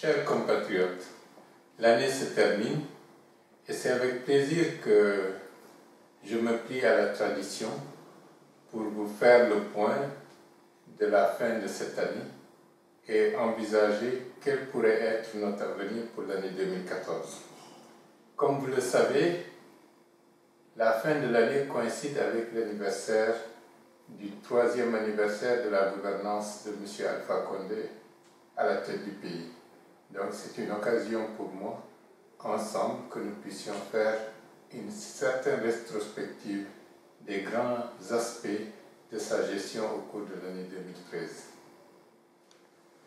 Chers compatriotes, l'année se termine et c'est avec plaisir que je me plie à la tradition pour vous faire le point de la fin de cette année et envisager quel pourrait être notre avenir pour l'année 2014. Comme vous le savez, la fin de l'année coïncide avec l'anniversaire du 3e anniversaire de la gouvernance de M. Alpha Condé à la tête du pays. Donc c'est une occasion pour moi, ensemble, que nous puissions faire une certaine rétrospective des grands aspects de sa gestion au cours de l'année 2013.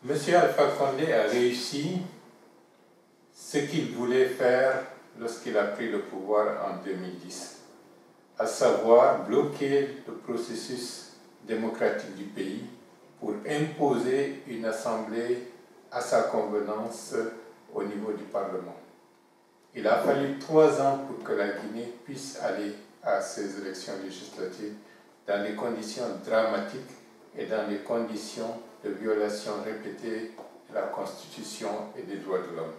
M. Alpha Condé a réussi ce qu'il voulait faire lorsqu'il a pris le pouvoir en 2010, à savoir bloquer le processus démocratique du pays pour imposer une assemblée à sa convenance au niveau du Parlement. Il a fallu 3 ans pour que la Guinée puisse aller à ces élections législatives dans des conditions dramatiques et dans des conditions de violation répétée de la Constitution et des droits de l'homme.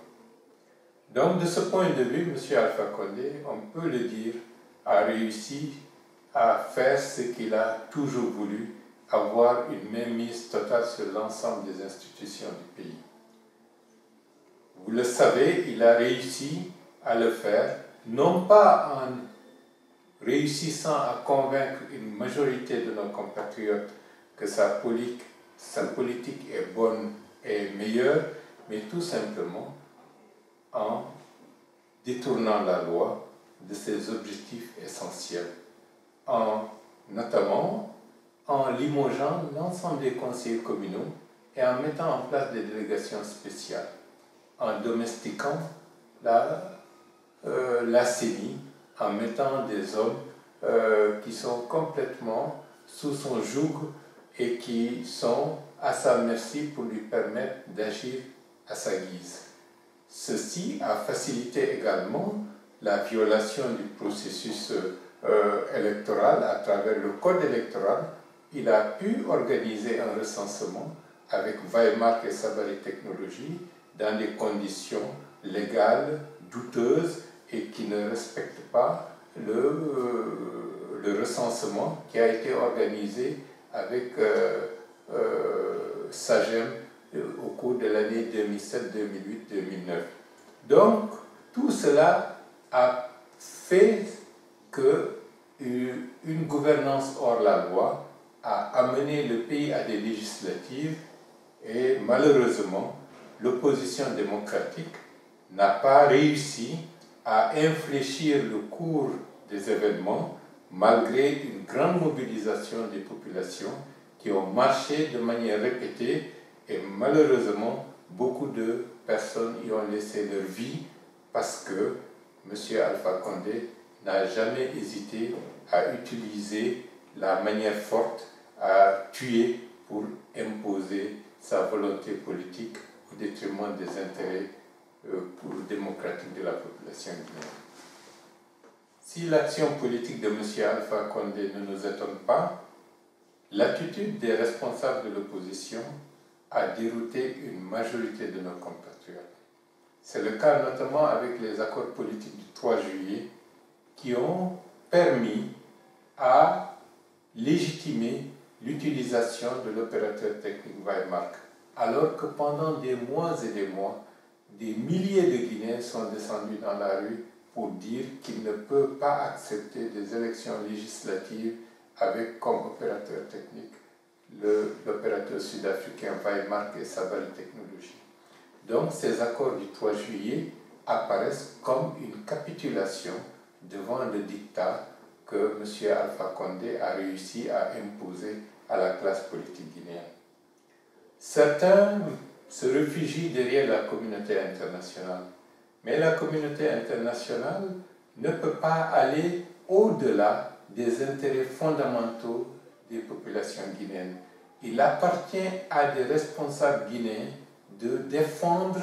Donc, de ce point de vue, M. Alpha Condé, on peut le dire, a réussi à faire ce qu'il a toujours voulu, avoir une mainmise totale sur l'ensemble des institutions du pays. Vous le savez, il a réussi à le faire, non pas en réussissant à convaincre une majorité de nos compatriotes que sa politique est bonne et meilleure, mais tout simplement en détournant la loi de ses objectifs essentiels, notamment en limogeant l'ensemble des conseillers communaux et en mettant en place des délégations spéciales, en domestiquant la CENI, en mettant des hommes qui sont complètement sous son joug et qui sont à sa merci pour lui permettre d'agir à sa guise. Ceci a facilité également la violation du processus électoral à travers le code électoral. Il a pu organiser un recensement avec Weimar et Sabari Technologies dans des conditions légales, douteuses et qui ne respectent pas le recensement qui a été organisé avec SAGEM au cours de l'année 2007, 2008, 2009. Donc, tout cela a fait qu'une gouvernance hors la loi a amené le pays à des législatives et malheureusement, l'opposition démocratique n'a pas réussi à infléchir le cours des événements malgré une grande mobilisation des populations qui ont marché de manière répétée et malheureusement, beaucoup de personnes y ont laissé leur vie parce que M. Alpha Condé n'a jamais hésité à utiliser la manière forte à tuer pour imposer sa volonté politique au détriment des intérêts démocratiques de la population guinéenne. Si l'action politique de M. Alpha Condé ne nous étonne pas, l'attitude des responsables de l'opposition a dérouté une majorité de nos compatriotes. C'est le cas notamment avec les accords politiques du 3 juillet qui ont permis à légitimer l'utilisation de l'opérateur technique Weimar, alors que pendant des mois et des mois, des milliers de Guinéens sont descendus dans la rue pour dire qu'ils ne peuvent pas accepter des élections législatives avec comme opérateur technique l'opérateur sud-africain Weimar et Sabari Technologies. Donc ces accords du 3 juillet apparaissent comme une capitulation devant le diktat que M. Alpha Condé a réussi à imposer à la classe politique guinéenne. Certains se réfugient derrière la communauté internationale, mais la communauté internationale ne peut pas aller au-delà des intérêts fondamentaux des populations guinéennes. Il appartient à des responsables guinéens de défendre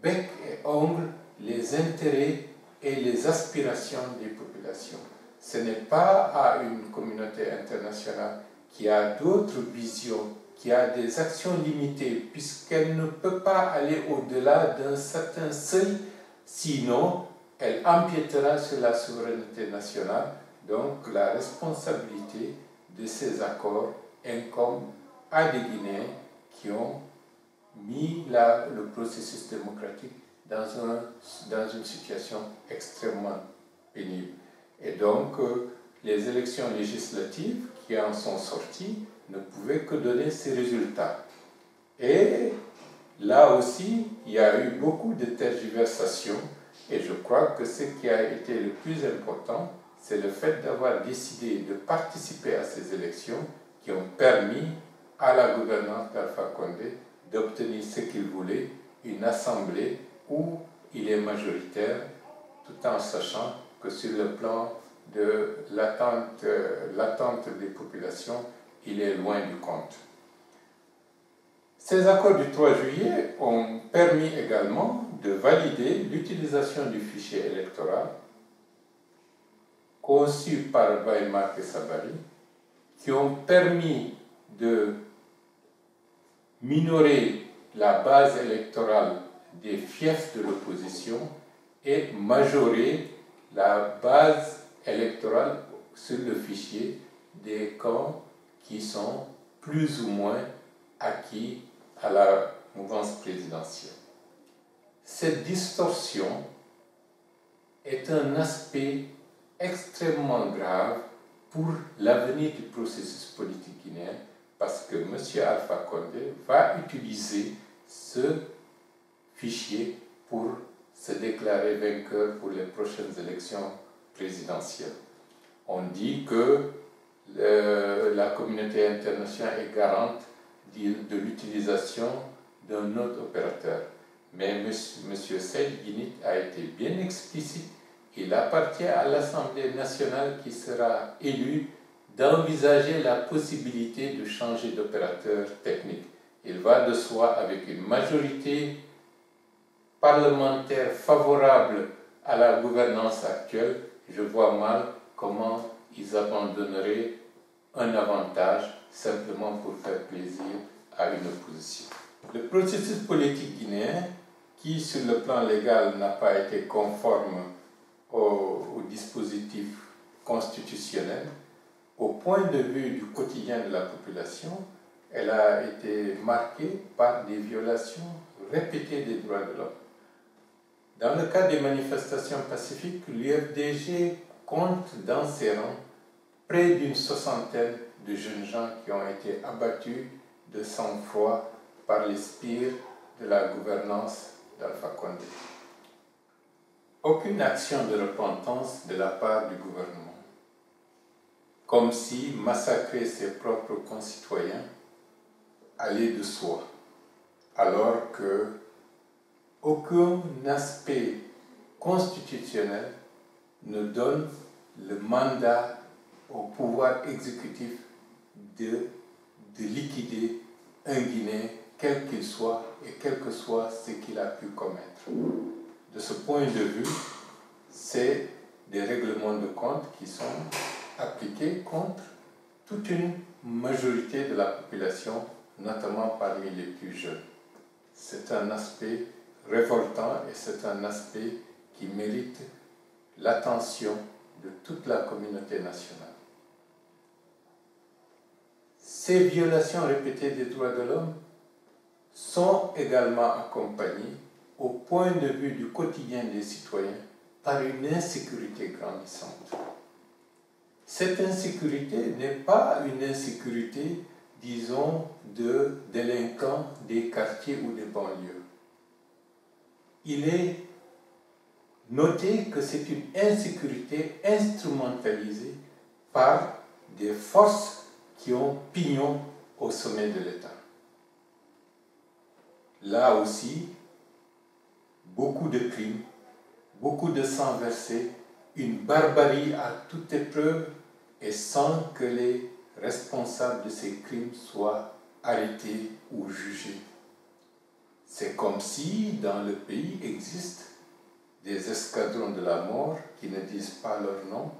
bec et ongle les intérêts et les aspirations des populations. Ce n'est pas à une communauté internationale qui a d'autres visions, qui a des actions limitées, puisqu'elle ne peut pas aller au-delà d'un certain seuil, sinon elle empiétera sur la souveraineté nationale. Donc la responsabilité de ces accords incombe à des Guinéens qui ont mis le processus démocratique dans une situation extrêmement pénible. Et donc, les élections législatives qui en sont sorties ne pouvaient que donner ces résultats. Et là aussi, il y a eu beaucoup de tergiversations, et je crois que ce qui a été le plus important, c'est le fait d'avoir décidé de participer à ces élections qui ont permis à la gouvernance d'Alpha Condé d'obtenir ce qu'il voulait, une assemblée où il est majoritaire, tout en sachant que sur le plan de l'attente des populations, il est loin du compte. Ces accords du 3 juillet ont permis également de valider l'utilisation du fichier électoral conçu par Weimar et Sabari, qui ont permis de minorer la base électorale des fiefs de l'opposition et majorer la base électorale sur le fichier des camps qui sont plus ou moins acquis à la mouvance présidentielle. Cette distorsion est un aspect extrêmement grave pour l'avenir du processus politique guinéen, parce que M. Alpha Condé va utiliser ce fichier pour se déclarer vainqueur pour les prochaines élections présidentielles. On dit que la communauté internationale est garante de l'utilisation d'un autre opérateur. Mais M. Saïd Guinit a été bien explicite. Il appartient à l'Assemblée nationale qui sera élue d'envisager la possibilité de changer d'opérateur technique. Il va de soi, avec une majorité parlementaire favorable à la gouvernance actuelle, je vois mal comment ils abandonneraient un avantage simplement pour faire plaisir à une opposition. Le processus politique guinéen, qui sur le plan légal n'a pas été conforme au dispositif constitutionnel, au point de vue du quotidien de la population, elle a été marquée par des violations répétées des droits de l'homme. Dans le cas des manifestations pacifiques, l'UFDG compte dans ses rangs près d'une soixantaine de jeunes gens qui ont été abattus de sang-froid par les spires de la gouvernance d'Alpha Condé. Aucune action de repentance de la part du gouvernement, comme si massacrer ses propres concitoyens allait de soi, alors que aucun aspect constitutionnel ne donne le mandat au pouvoir exécutif de liquider un Guinéen, quel qu'il soit et quel que soit ce qu'il a pu commettre. De ce point de vue, c'est des règlements de compte qui sont appliqués contre toute une majorité de la population, notamment parmi les plus jeunes. C'est un aspect révoltant et c'est un aspect qui mérite l'attention de toute la communauté nationale. Ces violations répétées des droits de l'homme sont également accompagnées, au point de vue du quotidien des citoyens, par une insécurité grandissante. Cette insécurité n'est pas une insécurité, disons, de délinquants des quartiers ou des banlieues. Il est noté que c'est une insécurité instrumentalisée par des forces qui ont pignon au sommet de l'État. Là aussi, beaucoup de crimes, beaucoup de sang versé, une barbarie à toute épreuve et sans que les responsables de ces crimes soient arrêtés ou jugés. C'est comme si dans le pays existent des escadrons de la mort qui ne disent pas leur nom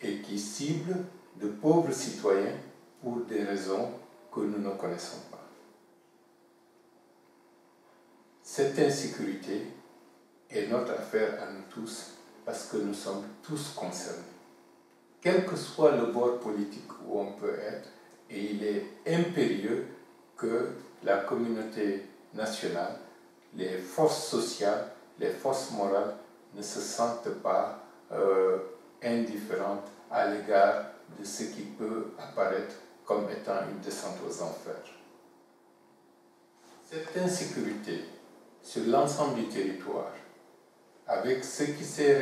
et qui ciblent de pauvres citoyens pour des raisons que nous ne connaissons pas. Cette insécurité est notre affaire à nous tous parce que nous sommes tous concernés. Quel que soit le bord politique où on peut être, et il est impérieux que la communauté nationale, les forces sociales, les forces morales ne se sentent pas indifférentes à l'égard de ce qui peut apparaître comme étant une descente aux enfers. Cette insécurité sur l'ensemble du territoire, avec ce qui s'est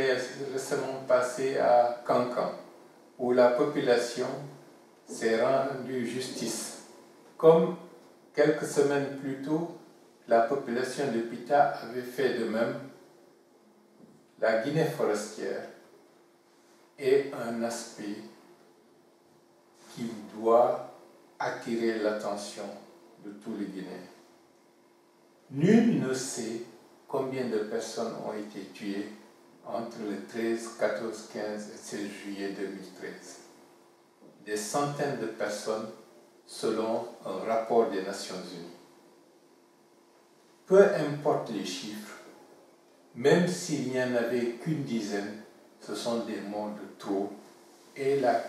récemment passé à Cancan, où la population s'est rendue justice, comme quelques semaines plus tôt, la population de Pita avait fait de même. La Guinée forestière est un aspect qui doit attirer l'attention de tous les Guinéens. Nul ne sait combien de personnes ont été tuées entre le 13, 14, 15 et 16 juillet 2013. Des centaines de personnes selon un rapport des Nations Unies. Peu importe les chiffres, même s'il n'y en avait qu'une dizaine, ce sont des morts de trop, et la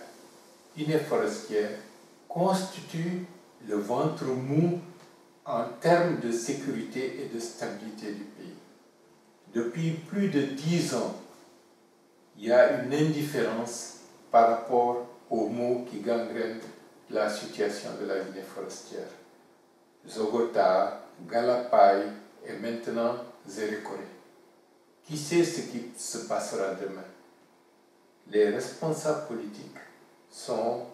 Guinée forestière constitue le ventre mou en termes de sécurité et de stabilité du pays. Depuis plus de 10 ans, il y a une indifférence par rapport aux maux qui gangrènent la situation de la Guinée forestière. Zogota, Galapay et maintenant Zérékoré. Qui sait ce qui se passera demain? Les responsables politiques sont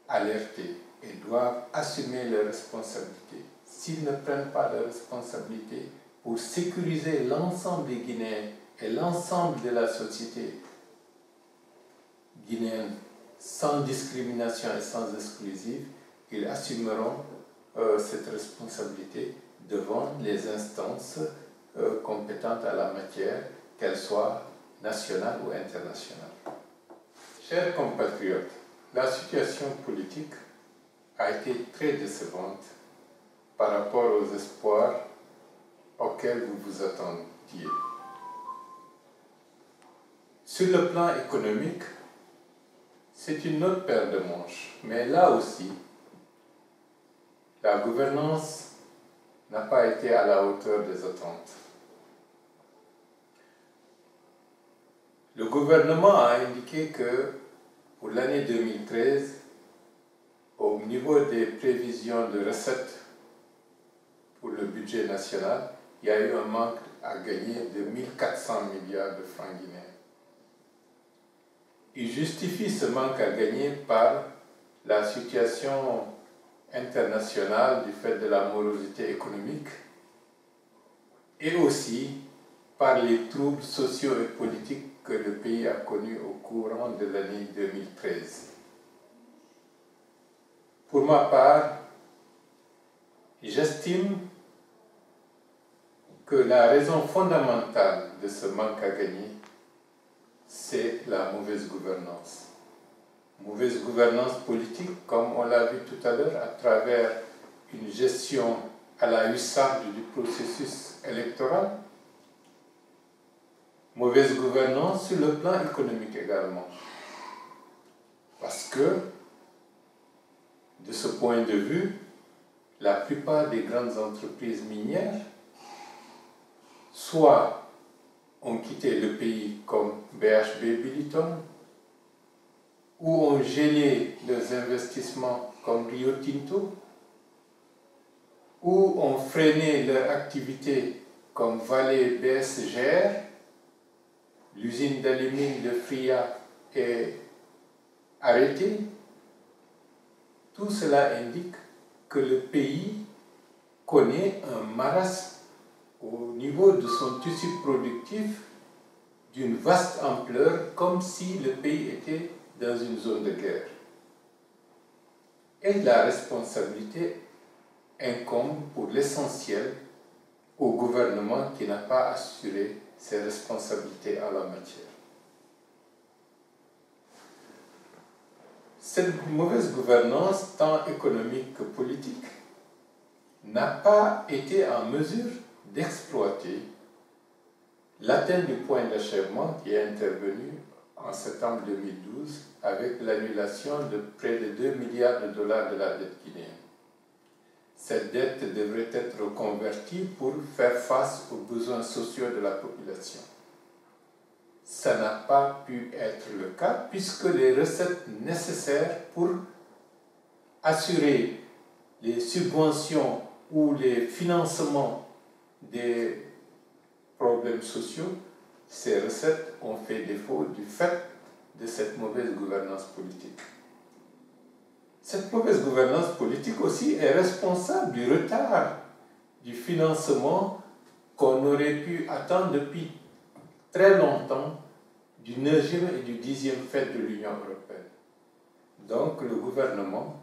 alertés et doivent assumer leurs responsabilités. S'ils ne prennent pas leurs responsabilités pour sécuriser l'ensemble des Guinéens et l'ensemble de la société guinéenne sans discrimination et sans exclusive, ils assumeront cette responsabilité devant les instances compétentes à la matière, qu'elles soient nationales ou internationales. Chers compatriotes, la situation politique a été très décevante par rapport aux espoirs auxquels vous vous attendiez. Sur le plan économique, c'est une autre paire de manches, mais là aussi, la gouvernance n'a pas été à la hauteur des attentes. Le gouvernement a indiqué que pour l'année 2013, au niveau des prévisions de recettes pour le budget national, il y a eu un manque à gagner de 1400 milliards de francs guinéens. Il justifie ce manque à gagner par la situation internationale du fait de la morosité économique et aussi par les troubles sociaux et politiques que le pays a connus au courant de l'année 2013. Pour ma part, j'estime que la raison fondamentale de ce manque à gagner, c'est la mauvaise gouvernance. Mauvaise gouvernance politique, comme on l'a vu tout à l'heure, à travers une gestion à la hussarde du processus électoral. Mauvaise gouvernance sur le plan économique également. Parce que, de ce point de vue, la plupart des grandes entreprises minières soit ont quitté le pays comme BHP Billiton, ou ont gelé leurs investissements comme Rio Tinto, ou ont freiné leur activité comme Vale BSGR, l'usine d'alumine de Fria est arrêtée. Tout cela indique que le pays connaît un marasme au niveau de son tissu productif d'une vaste ampleur, comme si le pays était dans une zone de guerre. Et la responsabilité incombe pour l'essentiel au gouvernement qui n'a pas assuré ses responsabilités en la matière. Cette mauvaise gouvernance, tant économique que politique, n'a pas été en mesure d'exploiter l'atteinte du point d'achèvement qui est intervenu en septembre 2012 avec l'annulation de près de 2 milliards de dollars de la dette guinéenne. Cette dette devrait être reconvertie pour faire face aux besoins sociaux de la population. Ça n'a pas pu être le cas puisque les recettes nécessaires pour assurer les subventions ou les financements des problèmes sociaux, ces recettes ont fait défaut du fait de cette mauvaise gouvernance politique. Cette mauvaise gouvernance politique aussi est responsable du retard du financement qu'on aurait pu attendre depuis très longtemps du 9e et du 10e fait de l'Union européenne. Donc le gouvernement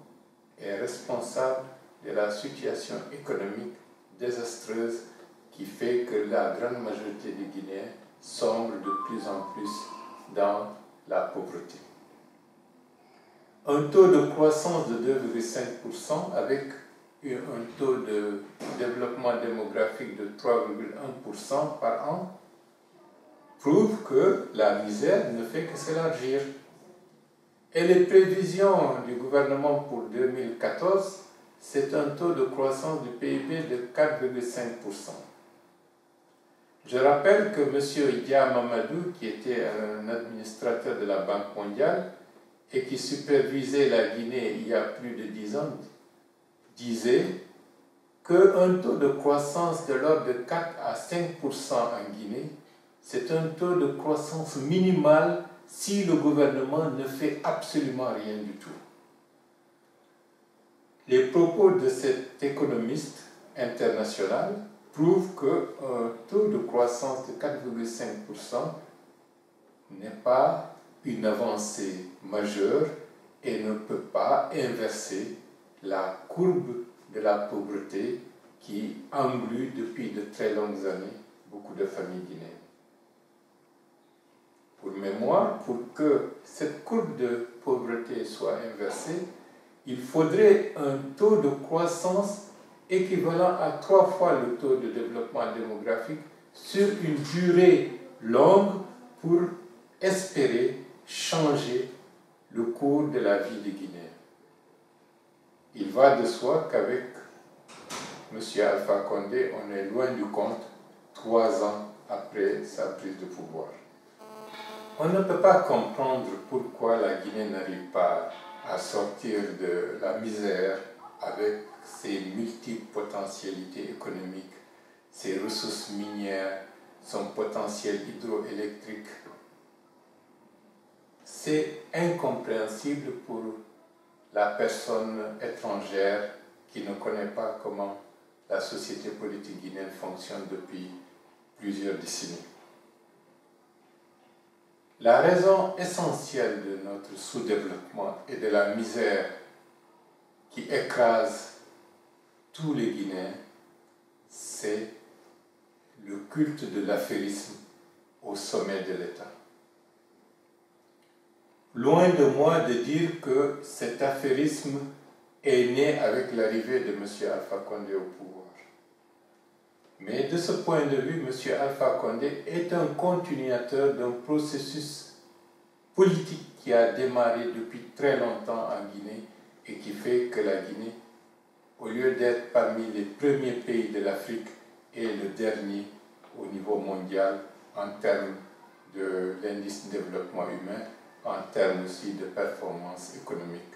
est responsable de la situation économique désastreuse qui fait que la grande majorité des Guinéens sombrent de plus en plus dans la pauvreté. Un taux de croissance de 2,5% avec un taux de développement démographique de 3,1% par an prouve que la misère ne fait que s'élargir. Et les prévisions du gouvernement pour 2014, c'est un taux de croissance du PIB de 4,5%. Je rappelle que M. Idia Mamadou, qui était un administrateur de la Banque mondiale et qui supervisait la Guinée il y a plus de 10 ans, disait qu'un taux de croissance de l'ordre de 4 à 5% en Guinée, c'est un taux de croissance minimal si le gouvernement ne fait absolument rien du tout. Les propos de cet économiste international prouvent qu'un taux de croissance de 4,5% n'est pas une avancée majeure et ne peut pas inverser la courbe de la pauvreté qui englue depuis de très longues années beaucoup de familles guinéennes. Pour mémoire, pour que cette courbe de pauvreté soit inversée, il faudrait un taux de croissance équivalent à 3 fois le taux de développement démographique sur une durée longue pour espérer changer le cours de la vie des Guinéens. Il va de soi qu'avec M. Alpha Condé, on est loin du compte 3 ans après sa prise de pouvoir. On ne peut pas comprendre pourquoi la Guinée n'arrive pas à sortir de la misère avec ses multiples potentialités économiques, ses ressources minières, son potentiel hydroélectrique. C'est incompréhensible pour la personne étrangère qui ne connaît pas comment la société politique guinéenne fonctionne depuis plusieurs décennies. La raison essentielle de notre sous-développement et de la misère qui écrase tous les Guinéens, c'est le culte de l'affairisme au sommet de l'État. Loin de moi de dire que cet affairisme est né avec l'arrivée de M. Alpha Condé au pouvoir. Mais de ce point de vue, M. Alpha Condé est un continuateur d'un processus politique qui a démarré depuis très longtemps en Guinée et qui fait que la Guinée, au lieu d'être parmi les premiers pays de l'Afrique, est le dernier au niveau mondial en termes de l'indice de développement humain, en termes aussi de performance économique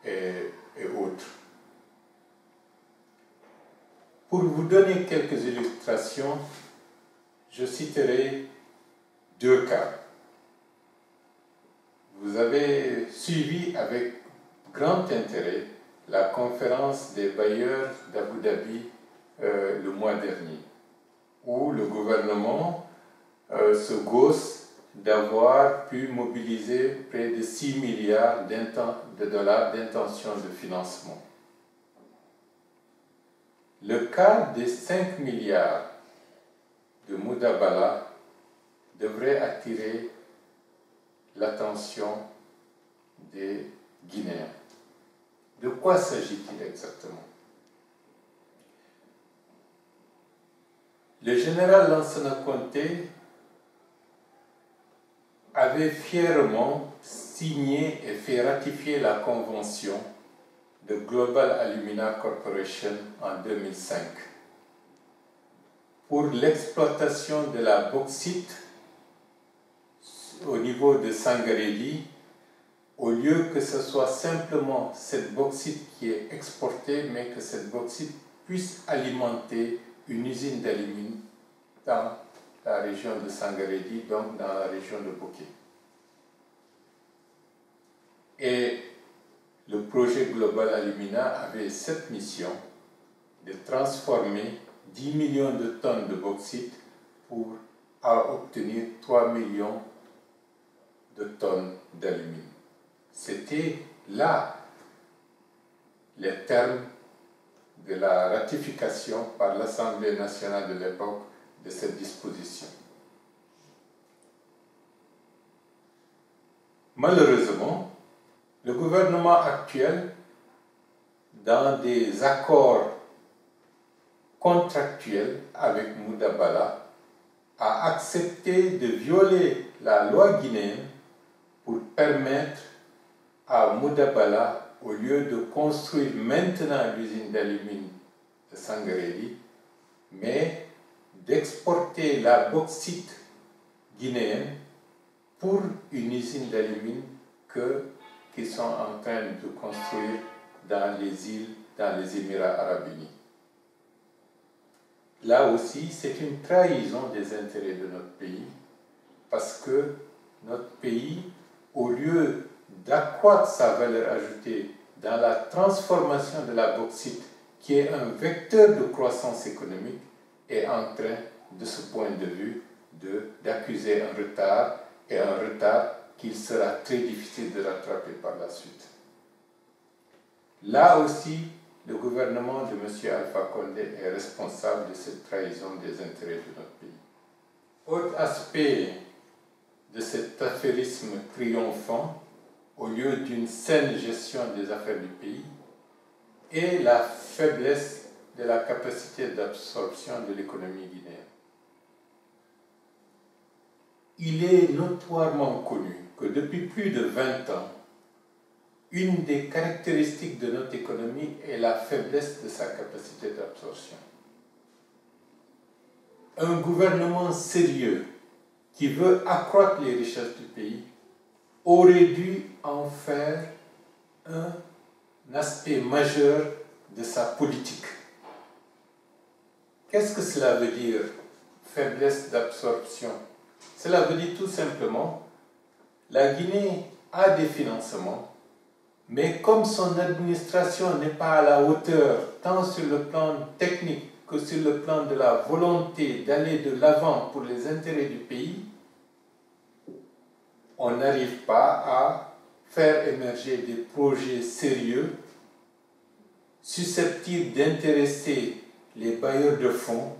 et autres. Pour vous donner quelques illustrations, je citerai 2 cas. Vous avez suivi avec grand intérêt la conférence des bailleurs d'Abu Dhabi le mois dernier, où le gouvernement se gausse d'avoir pu mobiliser près de 6 milliards de dollars d'intention de financement. Le cas des 5 milliards de Moudabala devrait attirer l'attention des Guinéens. De quoi s'agit-il exactement? le général Lansana Conté avait fièrement signé et fait ratifier la convention de Global Alumina Corporation en 2005 pour l'exploitation de la bauxite au niveau de Sangareli, au lieu que ce soit simplement cette bauxite qui est exportée, mais que cette bauxite puisse alimenter une usine d'alumine dans la région de Sangareli, donc dans la région de Boké. Et le projet Global Alumina avait cette mission de transformer 10 millions de tonnes de bauxite pour obtenir 3 millions de tonnes d'alumine. C'était là les termes de la ratification par l'Assemblée nationale de l'époque de cette disposition. Malheureusement, le gouvernement actuel, dans des accords contractuels avec Moudabala, a accepté de violer la loi guinéenne pour permettre à Moudabala, au lieu de construire maintenant l'usine d'alumine de Sangareli, mais d'exporter la bauxite guinéenne pour une usine d'alumine qu'ils sont en train de construire dans les îles, dans les Émirats arabes unis. Là aussi, c'est une trahison des intérêts de notre pays, parce que notre pays, au lieu d'accroître sa valeur ajoutée dans la transformation de la bauxite, qui est un vecteur de croissance économique, est en train, de ce point de vue, d'accuser un retard, et un retard qu'il sera très difficile de rattraper par la suite. Là aussi, le gouvernement de M. Alpha Condé est responsable de cette trahison des intérêts de notre pays. Autre aspect de cet affairisme triomphant, au lieu d'une saine gestion des affaires du pays, est la faiblesse de la capacité d'absorption de l'économie guinéenne. Il est notoirement connu que depuis plus de 20 ans, une des caractéristiques de notre économie est la faiblesse de sa capacité d'absorption. Un gouvernement sérieux qui veut accroître les richesses du pays aurait dû en faire un aspect majeur de sa politique. Qu'est-ce que cela veut dire, faiblesse d'absorption? Cela veut dire tout simplement, la Guinée a des financements, mais comme son administration n'est pas à la hauteur, tant sur le plan technique que sur le plan de la volonté d'aller de l'avant pour les intérêts du pays, on n'arrive pas à faire émerger des projets sérieux susceptibles d'intéresser les bailleurs de fonds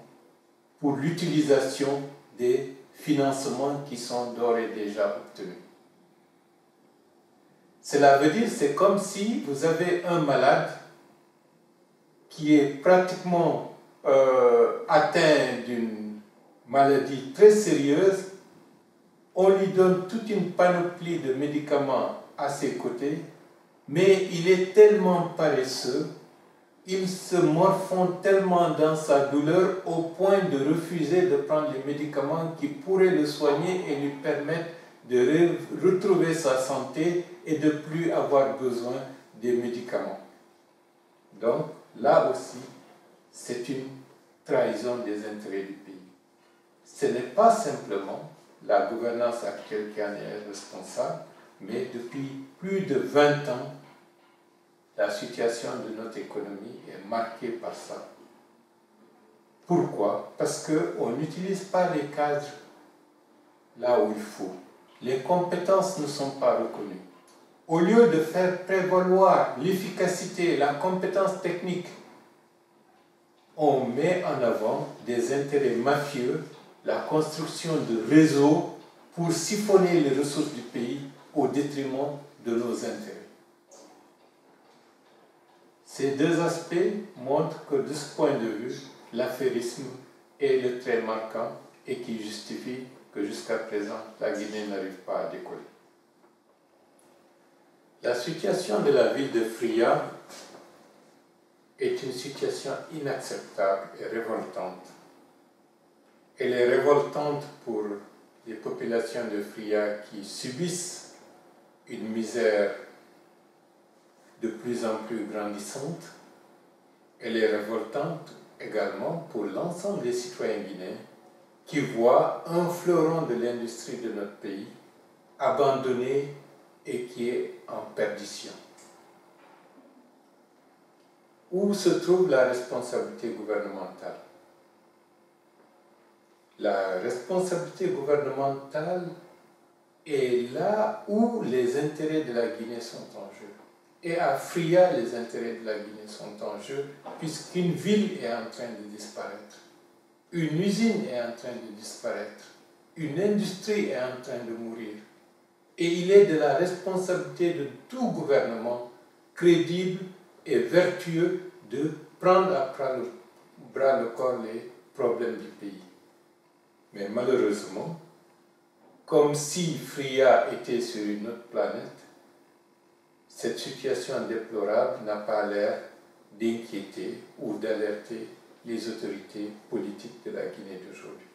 pour l'utilisation des financements qui sont d'ores et déjà obtenus. Cela veut dire, c'est comme si vous avez un malade qui est pratiquement atteint d'une maladie très sérieuse, on lui donne toute une panoplie de médicaments à ses côtés, mais il est tellement paresseux, il se morfond tellement dans sa douleur au point de refuser de prendre les médicaments qui pourraient le soigner et lui permettre de retrouver sa santé et de ne plus avoir besoin des médicaments. Donc, là aussi, c'est une trahison des intérêts du pays. Ce n'est pas simplement la gouvernance actuelle qui en est responsable, mais depuis plus de 20 ans, la situation de notre économie est marquée par ça. Pourquoi? Parce qu'on n'utilise pas les cadres là où il faut. Les compétences ne sont pas reconnues. Au lieu de faire prévaloir l'efficacité, la compétence technique, on met en avant des intérêts mafieux, la construction de réseaux pour siphonner les ressources du pays au détriment de nos intérêts. Ces deux aspects montrent que de ce point de vue, l'affairisme est le trait marquant et qui justifie que jusqu'à présent, la Guinée n'arrive pas à décoller. La situation de la ville de Fria est une situation inacceptable et révoltante. Elle est révoltante pour les populations de Fria qui subissent une misère de plus en plus grandissante. Elle est révoltante également pour l'ensemble des citoyens guinéens qui voient un fleuron de l'industrie de notre pays abandonné et qui est en perdition. Où se trouve la responsabilité gouvernementale? La responsabilité gouvernementale est là où les intérêts de la Guinée sont en jeu. Et à Fria, les intérêts de la Guinée sont en jeu, puisqu'une ville est en train de disparaître, une usine est en train de disparaître, une industrie est en train de mourir. Et il est de la responsabilité de tout gouvernement crédible et vertueux de prendre à bras le corps les problèmes du pays. Mais malheureusement, comme si Fria était sur une autre planète, cette situation déplorable n'a pas l'air d'inquiéter ou d'alerter les autorités politiques de la Guinée d'aujourd'hui.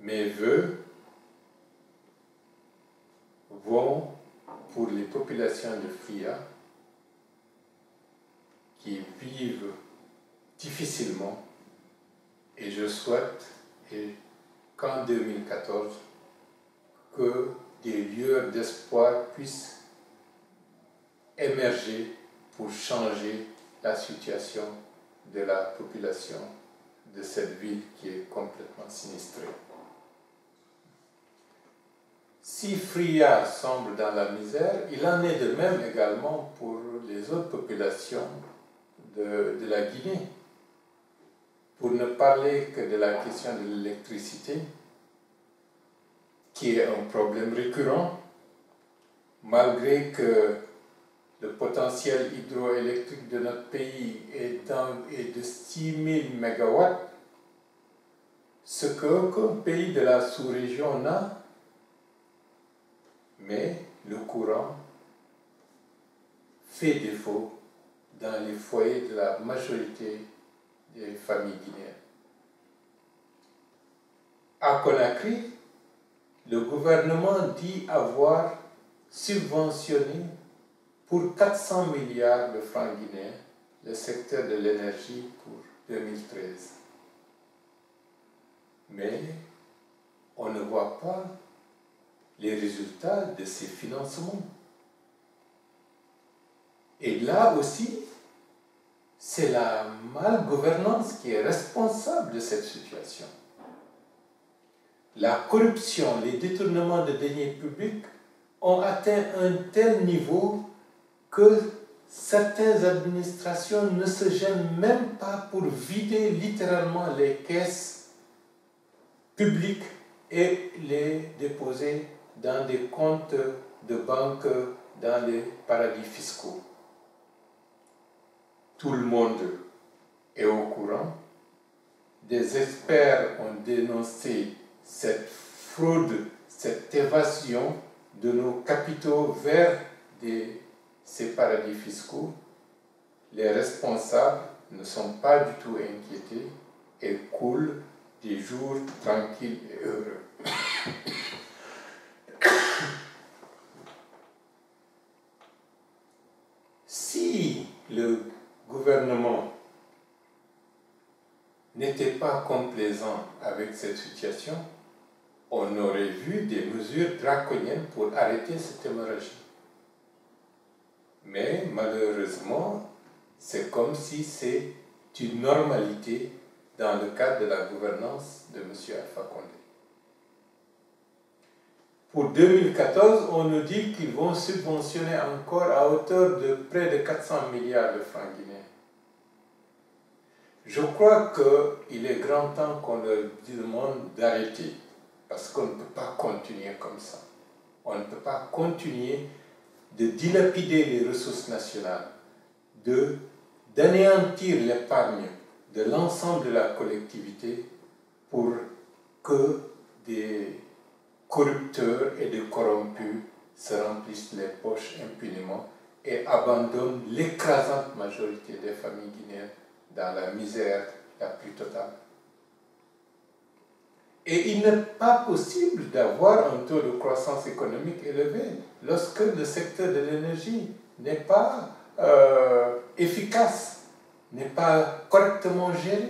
Mes vœux vont pour les populations de Fria qui vivent difficilement, et je souhaite qu'en 2014, que des lueurs d'espoir puissent émerger pour changer la situation de la population de cette ville qui est complètement sinistrée. Si Fria sombre dans la misère, il en est de même également pour les autres populations de la Guinée. Pour ne parler que de la question de l'électricité, qui est un problème récurrent, malgré que le potentiel hydroélectrique de notre pays est de 6000 MW, ce qu'aucun pays de la sous-région n'a, mais le courant fait défaut dans les foyers de la majorité des familles guinéennes. À Conakry, le gouvernement dit avoir subventionné pour 400 milliards de francs guinéens le secteur de l'énergie pour 2013. Mais on ne voit pas les résultats de ces financements. Et là aussi, c'est la malgouvernance qui est responsable de cette situation. La corruption, les détournements de deniers publics ont atteint un tel niveau que certaines administrations ne se gênent même pas pour vider littéralement les caisses publiques et les déposer dans des comptes de banque dans les paradis fiscaux. Tout le monde est au courant. Des experts ont dénoncé cette fraude, cette évasion de nos capitaux vers ces paradis fiscaux. Les responsables ne sont pas du tout inquiétés et coulent des jours tranquilles et heureux. Si le gouvernement n'était pas complaisant avec cette situation, on aurait vu des mesures draconiennes pour arrêter cette hémorragie. Mais malheureusement, c'est comme si c'est une normalité dans le cadre de la gouvernance de M. Alpha Condé. Pour 2014, on nous dit qu'ils vont subventionner encore à hauteur de près de 400 milliards de francs guinéens. Je crois qu'il est grand temps qu'on leur demande d'arrêter, parce qu'on ne peut pas continuer comme ça. On ne peut pas continuer de dilapider les ressources nationales, de d'anéantir l'épargne de l'ensemble de la collectivité pour que des corrupteurs et des corrompus se remplissent les poches impunément et abandonnent l'écrasante majorité des familles guinéennes dans la misère la plus totale. Et il n'est pas possible d'avoir un taux de croissance économique élevé lorsque le secteur de l'énergie n'est pas efficace, n'est pas correctement géré.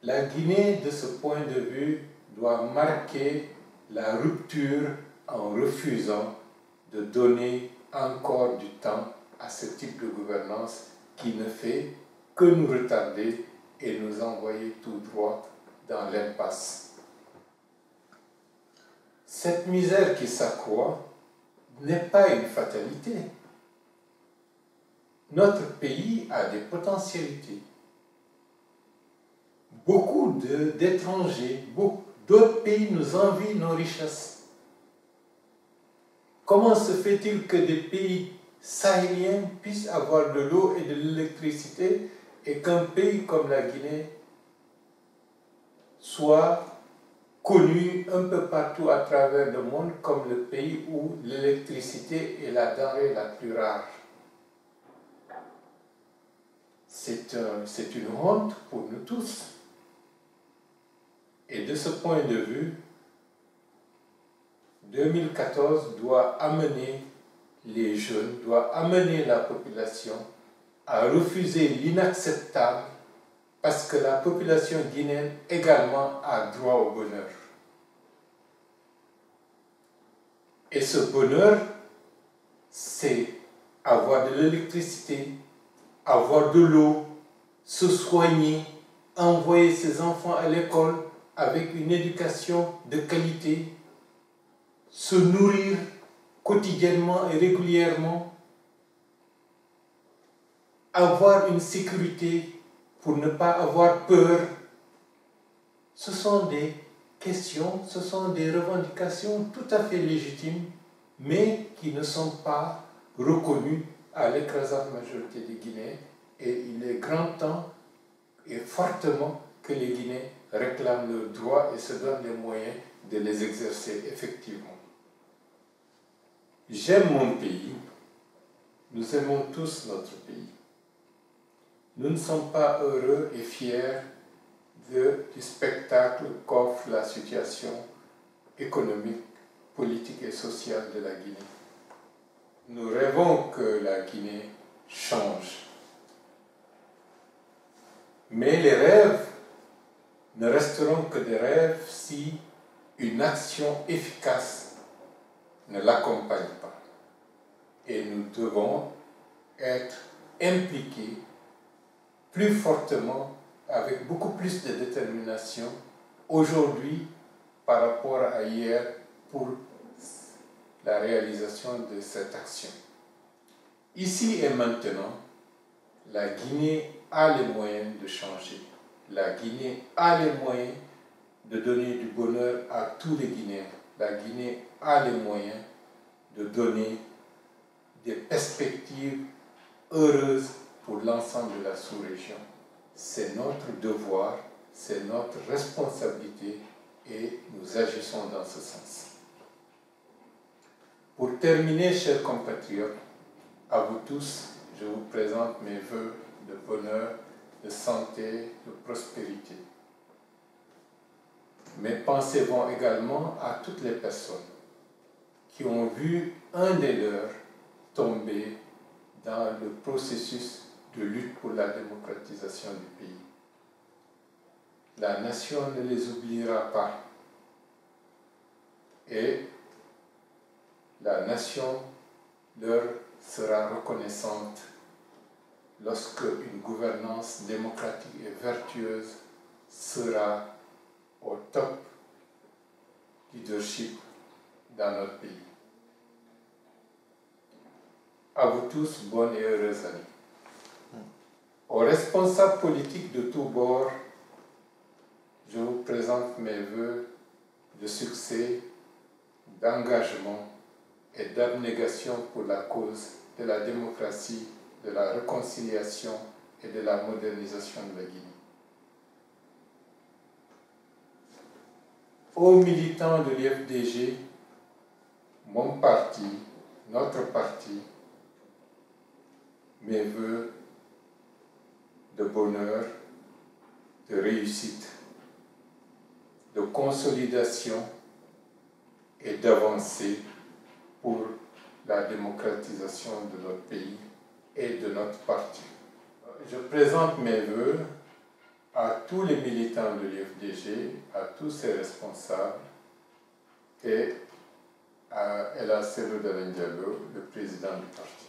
La Guinée, de ce point de vue, doit marquer la rupture en refusant de donner encore du temps à ce type de gouvernance qui ne fait que nous retarder et nous envoyer tout droit dans l'impasse. Cette misère qui s'accroît n'est pas une fatalité. Notre pays a des potentialités. Beaucoup d'étrangers, d'autres pays nous envient nos richesses. Comment se fait-il que des pays sahéliens puissent avoir de l'eau et de l'électricité et qu'un pays comme la Guinée soit connu un peu partout à travers le monde comme le pays où l'électricité est la denrée la plus rare? C'est une honte pour nous tous. Et de ce point de vue, 2014 doit amener les jeunes, doit amener la population à refuser l'inacceptable parce que la population guinéenne également a droit au bonheur. Et ce bonheur, c'est avoir de l'électricité, avoir de l'eau, se soigner, envoyer ses enfants à l'école avec une éducation de qualité, se nourrir quotidiennement et régulièrement, avoir une sécurité pour ne pas avoir peur. Ce sont des questions, ce sont des revendications tout à fait légitimes, mais qui ne sont pas reconnues à l'écrasante majorité des Guinéens. Et il est grand temps et fortement que les Guinéens réclament leurs droits et se donnent les moyens de les exercer effectivement. J'aime mon pays, nous aimons tous notre pays. Nous ne sommes pas heureux et fiers du spectacle qu'offre la situation économique, politique et sociale de la Guinée. Nous rêvons que la Guinée change. Mais les rêves ne resteront que des rêves si une action efficace ne l'accompagne pas. Et nous devons être impliqués plus fortement, avec beaucoup plus de détermination, aujourd'hui par rapport à hier, pour la réalisation de cette action. Ici et maintenant, la Guinée a les moyens de changer. La Guinée a les moyens de donner du bonheur à tous les Guinéens. La Guinée a les moyens de donner des perspectives heureuses pour l'ensemble de la sous-région. C'est notre devoir, c'est notre responsabilité et nous agissons dans ce sens. Pour terminer, chers compatriotes, à vous tous, je vous présente mes vœux de bonheur, de santé, de prospérité. Mes pensées vont également à toutes les personnes qui ont vu un des leurs tomber dans le processus de lutte pour la démocratisation du pays. La nation ne les oubliera pas et la nation leur sera reconnaissante lorsque une gouvernance démocratique et vertueuse sera au top leadership dans notre pays. À vous tous, bonne et heureuse année. Aux responsables politiques de tous bords, je vous présente mes vœux de succès, d'engagement et d'abnégation pour la cause de la démocratie, de la réconciliation et de la modernisation de la Guinée. Aux militants de l'IFDG, mon parti, notre parti, mes vœux de bonheur, de réussite, de consolidation et d'avancée pour la démocratisation de notre pays et de notre parti. Je présente mes vœux à tous les militants de l'IFDG, à tous ses responsables et à El Hadj Cellou Dalein Diallo, le président du parti.